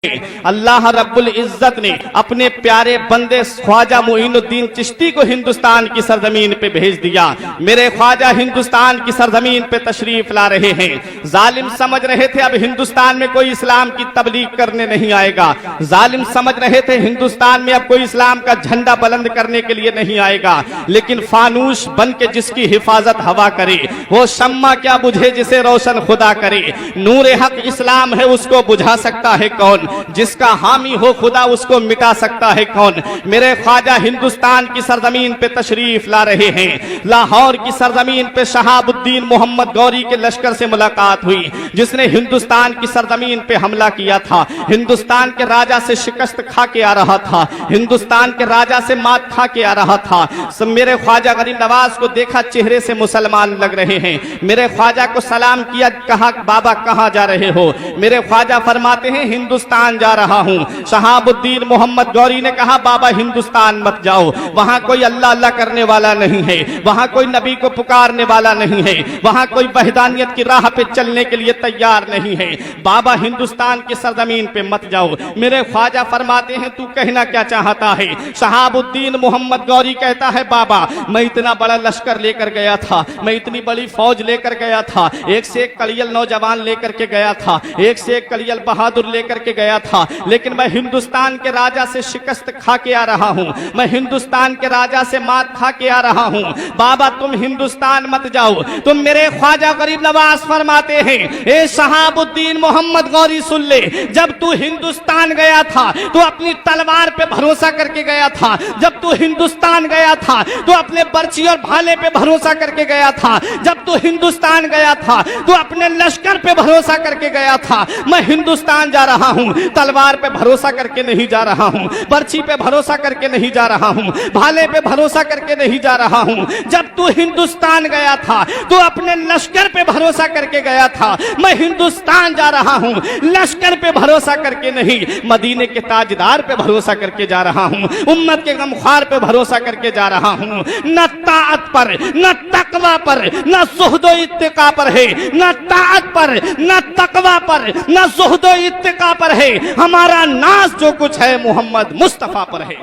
اللہ رب العزت نے اپنے پیارے بندے خواجہ معین الدین چشتی کو ہندوستان کی سرزمین پہ بھیج دیا۔ میرے خواجہ ہندوستان کی سرزمین پہ تشریف لا رہے ہیں۔ ظالم سمجھ رہے تھے اب ہندوستان میں کوئی اسلام کی تبلیغ کرنے نہیں آئے گا، ظالم سمجھ رہے تھے ہندوستان میں اب کوئی اسلام کا جھنڈا بلند کرنے کے لیے نہیں آئے گا، لیکن فانوس بن کے جس کی حفاظت ہوا کرے، وہ شمع کیا بجھے جسے روشن خدا کرے۔ نور حق اسلام ہے، اس کو بجھا سکتا ہے کون؟ جس کا حامی ہو خدا اس کو مٹا سکتا ہے کون؟ میرے خواجہ ہندوستان کی سرزمین پہ تشریف لا رہے ہیں۔ لاہور کی سرزمین پہ شہاب الدین محمد غوری کے لشکر سے ملاقات ہوئی، جس نے ہندوستان کی سرزمین پہ حملہ کیا تھا، ہندوستان کے راجہ سے شکست کھا کے آ رہا تھا، ہندوستان کے راجہ سے مات کھا کے آ رہا تھا۔ میرے خواجہ غریب نواز کو دیکھا چہرے سے مسلمان لگ رہے ہیں، میرے خواجہ کو سلام کیا، کہا بابا کہاں جا رہے ہو؟ میرے خواجہ فرماتے ہیں ہندوستان جا رہا ہوں۔ شہاب الدین محمد غوری نے کہا بابا ہندوستان مت جاؤ، وہاں کوئی اللہ اللہ کرنے والا نہیں ہے، وہاں کوئی نبی کو پکارنے والا نہیں ہے، وہاں کوئی وحدانیت کی راہ پہ چلنے کے لیے تیار نہیں ہے، بابا ہندوستان کی سرزمین پہ مت جاؤ۔ میرے خواجہ فرماتے ہیں تو کہنا کیا چاہتا ہے؟ شہاب الدین محمد غوری کہتا ہے بابا میں اتنا بڑا لشکر لے کر گیا تھا، میں اتنی بڑی فوج لے کر گیا تھا، ایک سے ایک کلیل نوجوان لے کر کے گیا تھا، ایک سے ایک کلیل بہادر لے کر کے گیا تھا، لیکن میں ہندوستان کے راجہ سے شکست کھا کے آ رہا ہوں، میں ہندوستان کے راجہ سے مات کھا کے آ رہا ہوں، بابا تم ہندوستان مت جاؤ۔ تم میرے خواجہ غریب نواز فرماتے ہیں اے شہاب الدین محمد غوری سن لے، جب تو ہندوستان گیا تھا تو اپنی تلوار پہ بھروسہ کر کے گیا تھا، جب تو ہندوستان گیا تھا تو اپنے برچی اور بھالے پہ بھروسہ کر کے گیا تھا، جب تو ہندوستان گیا تھا تو اپنے لشکر پہ بھروسہ کر کے گیا تھا۔ میں ہندوستان جا رہا ہوں، تلوار پہ بھروسہ کر کے نہیں جا رہا ہوں، برچی پہ بھروسہ کر کے نہیں جا رہا ہوں، بھالے پہ بھروسہ کر کے نہیں جا رہا ہوں۔ جب تو ہندوستان گیا تھا تو اپنے لشکر پہ بھروسہ کر کے گیا تھا، میں ہندوستان جا رہا ہوں لشکر پہ بھروسہ کر کے نہیں، مدینے کے تاجدار پہ بھروسہ کر کے جا رہا ہوں، امت کے غمخوار پہ بھروسہ کر کے جا رہا ہوں۔ نہ طاعت پر، نہ تقوی پر، نہ زہد و اتقاء پر ہے، نہ طاعت پر، نہ تقوی پر، نہ زہد و اتقاء پر ہے، ہمارا ناز جو کچھ ہے محمد مصطفیٰ پر ہے۔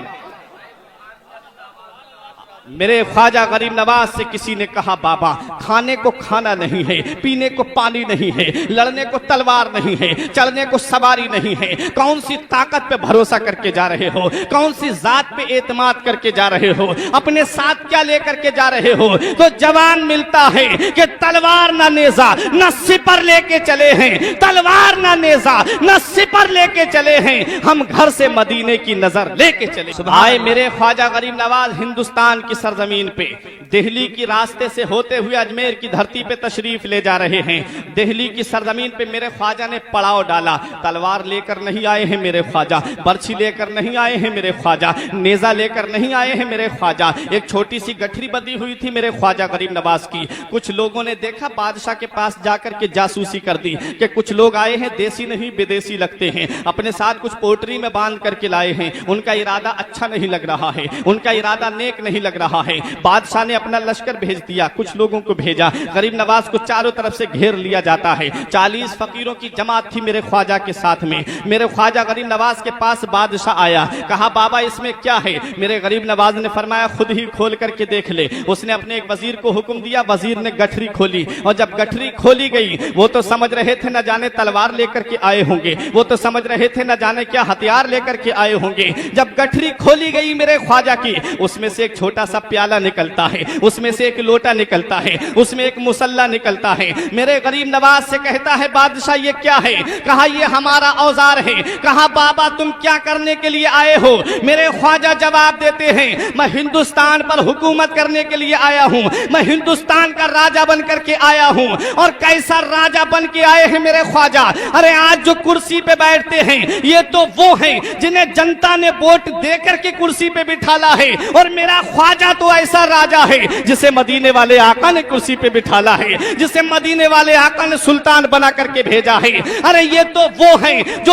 میرے خواجہ غریب نواز سے کسی نے کہا بابا کھانے کو کھانا نہیں ہے، پینے کو پانی نہیں ہے، لڑنے کو تلوار نہیں ہے، چڑھنے کو سواری نہیں ہے، کون سی طاقت پہ بھروسہ کر کے جا رہے ہو؟ کون سی ذات پہ اعتماد کر کے جا رہے ہو؟ اپنے ساتھ کیا لے کر کے جا رہے ہو؟ تو جوان ملتا ہے کہ تلوار نہ نیزہ نہ سپر لے کے چلے ہیں، تلوار نہ نیزہ نہ سپر لے کے چلے ہیں، ہم گھر سے مدینے کی نظر لے کے چلے۔ آئے میرے خواجہ غریب نواز ہندوستان کی سرزمین پہ دہلی کی راستے سے ہوتے ہوئے اجمیر کی دھرتی پہ تشریف لے جا رہے ہیں۔ دہلی کی سرزمین پہ میرے خواجہ نے پڑاؤ ڈالا، تلوار لے کر نہیں آئے ہیں میرے خواجہ، برچھی لے کر نہیں آئے ہیں میرے خواجہ، نیزہ لے کر نہیں آئے ہیں میرے خواجہ، ایک چھوٹی سی گٹھری بندھی ہوئی تھی میرے خواجہ غریب نواز کی۔ کچھ لوگوں نے دیکھا بادشاہ کے پاس جا کر کے جاسوسی کر دی کہ کچھ لوگ آئے ہیں دیسی نہیں بدیسی لگتے ہیں، اپنے ساتھ کچھ پوٹری میں باندھ کر کے لائے ہیں، ان کا ارادہ اچھا نہیں لگ رہا ہے، ان کا ارادہ نیک نہیں لگ رہا ہے۔ بادشاہ نے اپنا لشکر بھیج دیا، کچھ لوگوں کو بھیجا، غریب نواز کو چاروں طرف سے گھیر لیا جاتا ہے۔ 40 فقیروں کی جماعت تھی میرے خواجہ کے ساتھ میں۔ میرے خواجہ غریب نواز کے پاس بادشاہ آیا، کہا بابا اس میں کیا ہے؟ میرے غریب نواز نے فرمایا خود ہی کھول کر کے دیکھ لے۔ اس نے اپنے ایک وزیر کو حکم دیا، وزیر نے گٹھری کھولی، اور جب گٹھری کھولی گئی وہ تو سمجھ رہے تھے نہ جانے تلوار لے کر کے آئے ہوں گے، وہ تو سمجھ رہے تھے نہ جانے کیا ہتھیار لے کر کے آئے ہوں گے۔ جب گٹھری کھولی گئی میرے خواجہ کی، اس میں سے ایک چھوٹا سا پیالہ نکلتا ہے، اس میں سے ایک لوٹا نکلتا ہے، اس میں ایک مسلح نکلتا ہے۔ میرے غریب نواز سے کہتا ہے بادشاہ یہ کیا ہے؟ کہا یہ ہمارا اوزار ہے۔ کہا بابا تم کیا کرنے کے لیے آئے ہو؟ میرے خواجہ جواب دیتے ہیں میں ہندوستان پر حکومت کرنے کے لیے آیا ہوں، میں ہندوستان کا راجہ بن کر کے آیا ہوں۔ اور کیسا راجہ بن کے آئے ہیں میرے خواجہ؟ ارے آج جو کرسی پہ بیٹھتے ہیں یہ تو وہ ہیں جنہیں جنتا نے ووٹ دے کر کے کرسی پہ بٹھالا ہے، اور میرا خواجہ تو ایسا راجہ ہے جسے مدینے والے آقا نے کرسی پہ بٹھالا ہے، جسے مدینے والے آقا نے سلطان بنا کر کے بھیجا ہے۔ ارے یہ تو وہ ہیں جو